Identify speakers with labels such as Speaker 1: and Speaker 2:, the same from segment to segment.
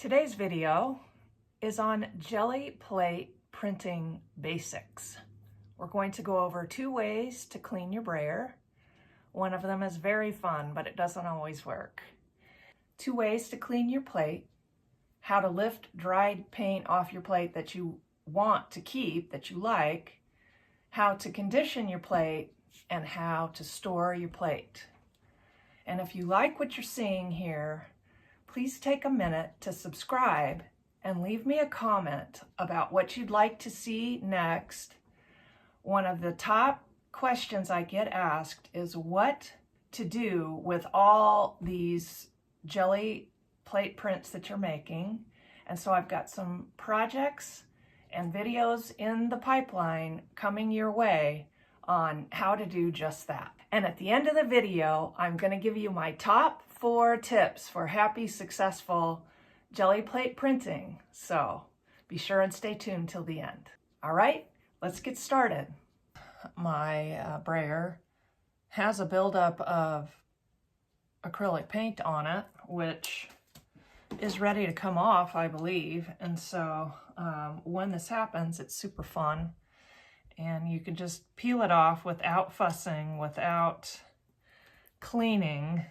Speaker 1: Today's video is on Gelli Plate Printing Basics. We're going to go over 2 ways to clean your brayer. One of them is very fun, but it doesn't always work. 2 ways to clean your plate, how to lift dried paint off your plate that you want to keep, that you like, how to condition your plate, and how to store your plate. And if you like what you're seeing here, please take a minute to subscribe and leave me a comment about what you'd like to see next. One of the top questions I get asked is what to do with all these Gelli plate prints that you're making. And so I've got some projects and videos in the pipeline coming your way on how to do just that. And at the end of the video, I'm going to give you my top 4 tips for happy, successful Gelli plate printing. So be sure and stay tuned till the end. All right, let's get started. My brayer has a buildup of acrylic paint on it, which is ready to come off, I believe. And so when this happens, it's super fun. And you can just peel it off without fussing, without cleaning.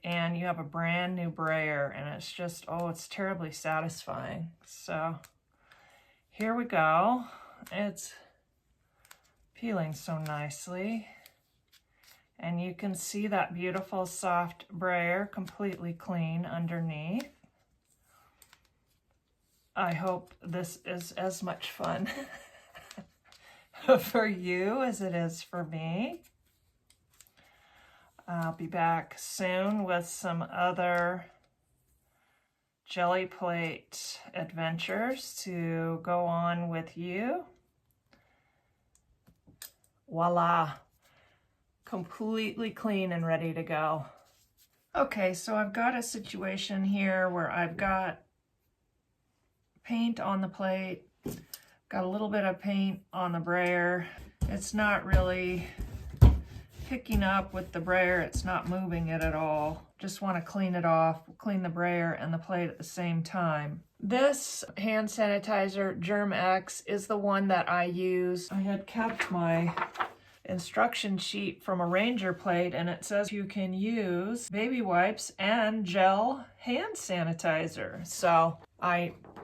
Speaker 1: And you have a brand new brayer, and it's just, oh, it's terribly satisfying. So here we go. It's peeling so nicely. And you can see that beautiful soft brayer completely clean underneath. I hope this is as much fun for you as it is for me. I'll be back soon with some other Gelli plate adventures to go on with you. Voila, completely clean and ready to go. Okay, so I've got a situation here where I've got paint on the plate, got a little bit of paint on the brayer. It's not really picking up with the brayer, it's not moving it at all. Just want to clean it off, clean the brayer and the plate at the same time. This hand sanitizer, Germ-X, is the one that I use. I had kept my instruction sheet from a Ranger plate, and it says you can use baby wipes and gel hand sanitizer. So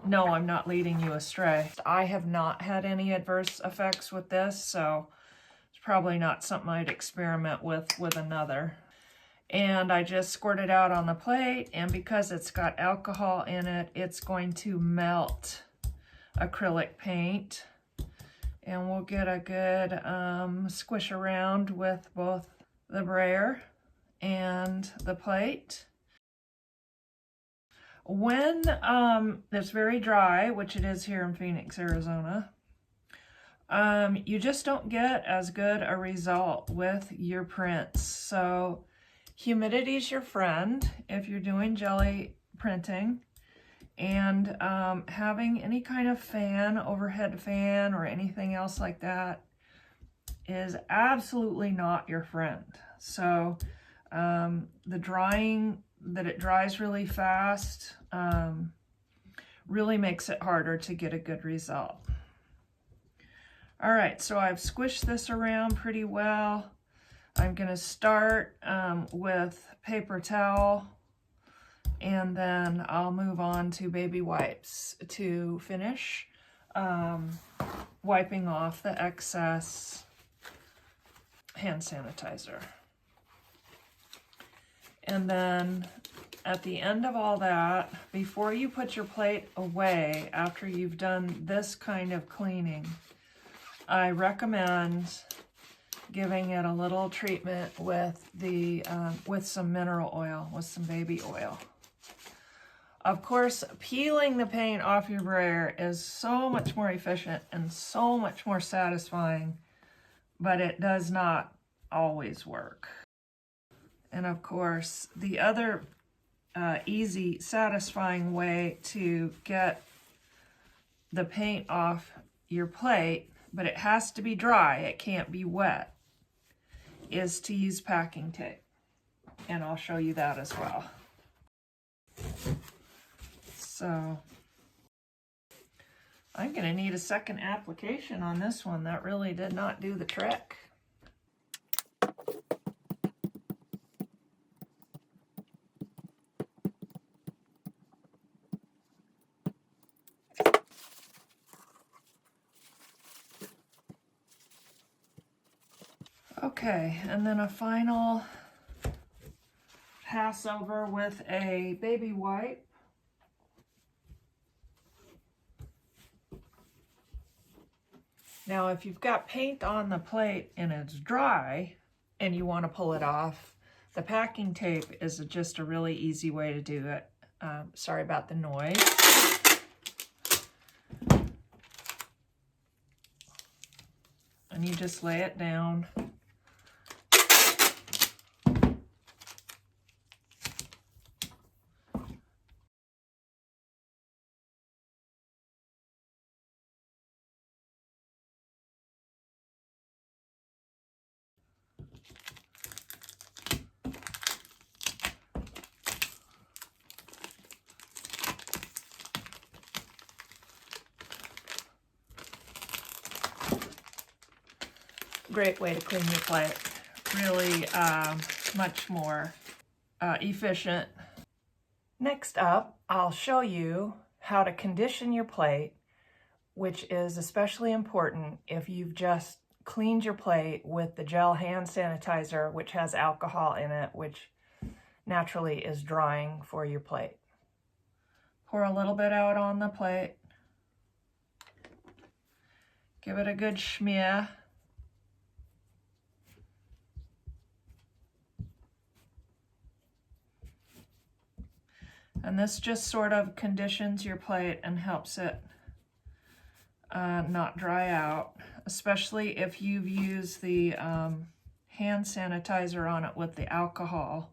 Speaker 1: no, I'm not leading you astray. I have not had any adverse effects with this, so it's probably not something I'd experiment with another. And I just squirt it out on the plate, and because it's got alcohol in it, it's going to melt acrylic paint. And we'll get a good squish around with both the brayer and the plate. When it's very dry, which it is here in Phoenix, Arizona, you just don't get as good a result with your prints. So humidity is your friend if you're doing Gelli printing, and having any kind of fan, overhead fan or anything else like that is absolutely not your friend. So the drying, that it dries really fast, really makes it harder to get a good result. All right, so I've squished this around pretty well. I'm gonna start with paper towel, and then I'll move on to baby wipes to finish wiping off the excess hand sanitizer. And then at the end of all that, before you put your plate away after you've done this kind of cleaning, I recommend giving it a little treatment with with some mineral oil, with some baby oil. Of course, peeling the paint off your brayer is so much more efficient and so much more satisfying, but it does not always work. And of course, the other easy, satisfying way to get the paint off your plate, but it has to be dry, it can't be wet, is to use packing tape. And I'll show you that as well. So I'm going to need a second application on this one. That really did not do the trick. Okay, and then a final pass over with a baby wipe. Now, if you've got paint on the plate and it's dry and you want to pull it off, the packing tape is just a really easy way to do it. Sorry about the noise. And you just lay it down. Great way to clean your plate. Really much more efficient. Next up, I'll show you how to condition your plate, which is especially important if you've just cleaned your plate with the gel hand sanitizer, which has alcohol in it, which naturally is drying for your plate. Pour a little bit out on the plate. Give it a good smear. And this just sort of conditions your plate and helps it not dry out, especially if you've used the hand sanitizer on it with the alcohol.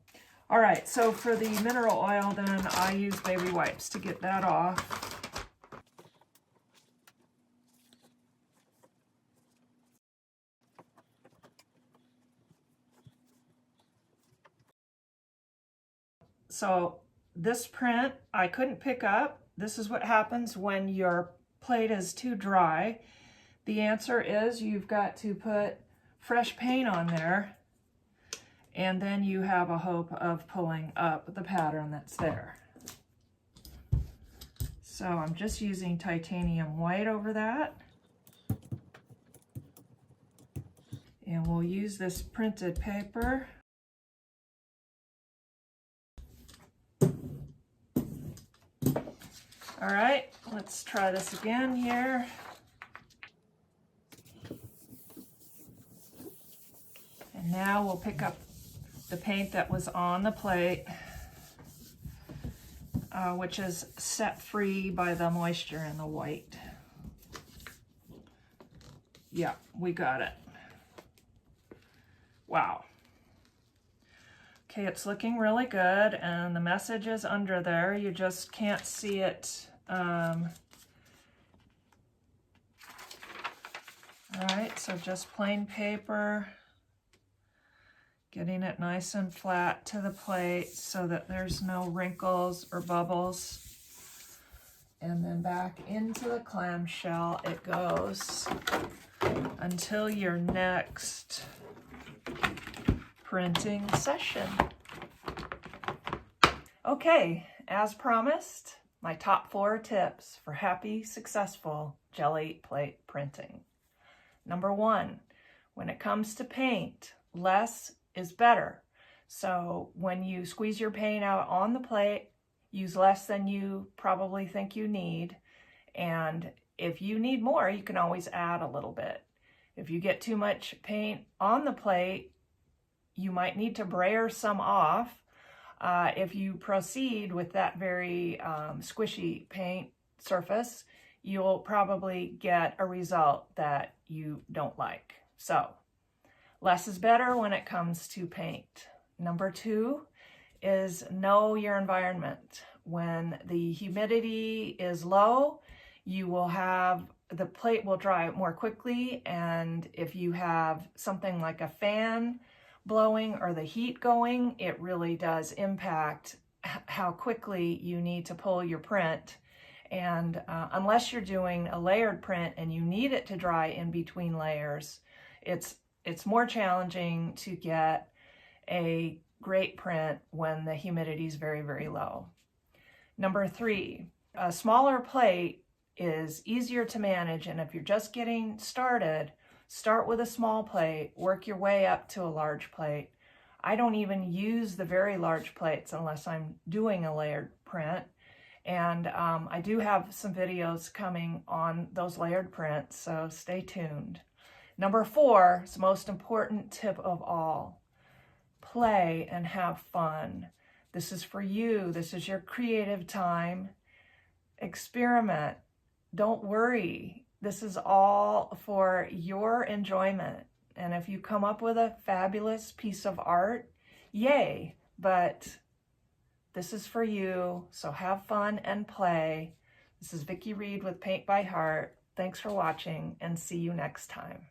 Speaker 1: All right, so for the mineral oil, then I use baby wipes to get that off. So this print I couldn't pick up. This is what happens when your plate is too dry. The answer is you've got to put fresh paint on there, and then you have a hope of pulling up the pattern that's there. So I'm just using titanium white over that. And we'll use this printed paper. All right, let's try this again here. And now we'll pick up the paint that was on the plate, which is set free by the moisture in the white. Yeah, we got it. Wow. Okay, it's looking really good, and the message is under there. You just can't see it. All right, so just plain paper, getting it nice and flat to the plate so that there's no wrinkles or bubbles. And then back into the clamshell it goes until your next printing session. Okay, as promised, my top 4 tips for happy, successful Gelli plate printing. Number 1, when it comes to paint, less is better. So when you squeeze your paint out on the plate, use less than you probably think you need. And if you need more, you can always add a little bit. If you get too much paint on the plate, you might need to brayer some off. If you proceed with that very squishy paint surface, you'll probably get a result that you don't like. So less is better when it comes to paint. Number 2 is know your environment. When the humidity is low, the plate will dry more quickly, and if you have something like a fan blowing or the heat going, it really does impact how quickly you need to pull your print. And unless you're doing a layered print and you need it to dry in between layers, it's more challenging to get a great print when the humidity is very, very low. Number 3, a smaller plate is easier to manage, and if you're just getting started, start with a small plate, work your way up to a large plate. I don't even use the very large plates unless I'm doing a layered print. And I do have some videos coming on those layered prints, so stay tuned. Number 4 is the most important tip of all. Play and have fun. This is for you. This is your creative time. Experiment. Don't worry. This is all for your enjoyment. And if you come up with a fabulous piece of art, yay, but this is for you, so have fun and play. This is Vikki Reed with Paint by Heart. Thanks for watching, and see you next time.